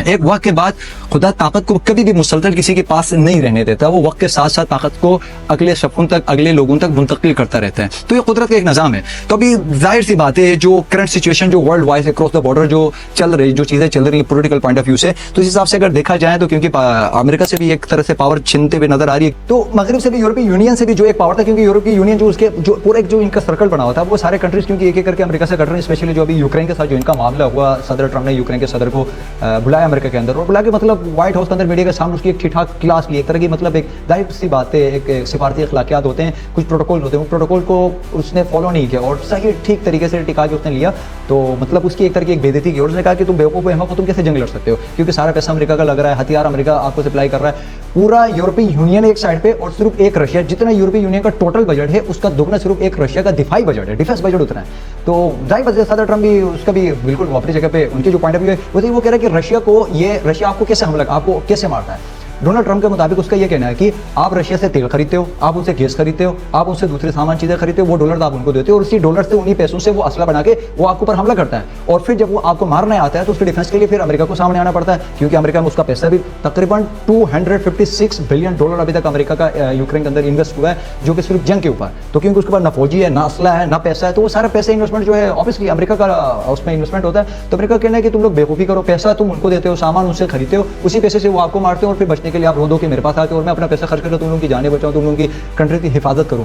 एक वक्त के बाद खुदा ताकत को कभी भी मुसलसल किसी के पास नहीं रहने देता, वो वक्त के साथ साथ ताकत को अगले शख्सों तक, अगले लोगों तक मुंतकिल करता रहता है। तो ये कुदरत का एक निज़ाम है। तो अभी जाहिर सी बात है, जो करंट सिचुएशन जो world wide across the border जो चल रही, जो चीज़ें चल रही है पोलिटिकल पॉइंट ऑफ व्यू से, तो इस हिसाब से अगर देखा जाए तो क्योंकि अमेरिका से भी एक तरह से पावर छीनते हुए नजर आ रही है, तो मगरब से भी यूरोपीय यूनियन से भी जो एक पावर था, क्योंकि यूरोपीय यूनियन जो उसके जो पूरा एक जो इनका सर्कल बना हुआ था, वो सारे कंट्रीज क्योंकि एक एक करके अमेरिका से कट रहे हैं। स्पेशली जो अभी यूक्रेन के साथ जो इनका मामला हुआ, सदर ट्रंप ने यूक्रेन के सदर को बुलाया अमेरिका के अंदर, और बुला के मतलब व्हाइट हाउस के अंदर मीडिया के सामने उसकी एक ठीक ठाक क्लास ली, एक तरह की मतलब एक जाहिर सी बात है, एक सिफारती अखलाकियात होते हैं, कुछ प्रोटोकॉल होते हैं, उन प्रोटोकॉल को उसने फॉलो नहीं किया और सही ठीक तरीके से टिका के उसने लिया, तो मतलब उसकी एक तरह की एक बेइज्जती की और उसने कहा कि तुम बेवकूफ़ हो, तुम कैसे जंग लड़ सकते हो, क्योंकि सारा पैसा अमेरिका का लग रहा है, हथियार अमेरिका आपको सप्लाई कर रहा है, पूरा यूरोपीय यूनियन एक साइड पे और सिर्फ एक रशिया, जितना यूरोपीय यूनियन का टोटल बजट है उसका दुगना सिर्फ एक रशिया का दिफाई बजट है, डिफेंस बजट उतना है। तो जाहिर बात है सदर ट्रंप भी उसका भी बिल्कुल अपनी जगह पे उनके जो पॉइंट ऑफ व्यू है वो कह रहा है कि रशिया आपको कैसे हमला, आपको कैसे मारता है। डोनाल्ड ट्रंप के मुताबिक उसका यह कहना है कि आप रशिया से तेल खरीदते हो, आप उनसे गैस खरीदते हो, आप उनसे दूसरे सामान चीज़ें खरीदते हो, वो डॉलर आप उनको देते हो और उसी डॉलर से उन्हीं पैसों से वो असला बना के वो आपके ऊपर हमला करता है, और फिर जब वो आपको मारने आता है तो उसके डिफेंस के लिए फिर अमेरिका को सामने आना पड़ता है, क्योंकि अमेरिका में उसका पैसा भी तकरीबन $256 बिलियन अभी तक अमेरिका का यूक्रेन के अंदर इन्वेस्ट हुआ है, जो कि सिर्फ जंग के ऊपर। तो क्योंकि उसके पास ना फौजी है, ना असला है, ना पैसा है, तो वो सारा पैसा इन्वेस्टमेंट जो है ऑब्वियसली अमेरिका का उसमें इन्वेस्टमेंट होता है। तो अमेरिका कहना है कि तुम लोग बेवकूफ़ी करो, पैसा तुम उनको देते हो, सामान उनसे खरीदते हो, उसी पैसे से वो आपको मारते हो और फिर बचने के लिए आप रो दो कि मेरे पास आके और मैं अपना पैसा खर्च कर तुम लोगों की जाने बचाऊं, तुम लोगों की कंट्री की हिफाजत करूं।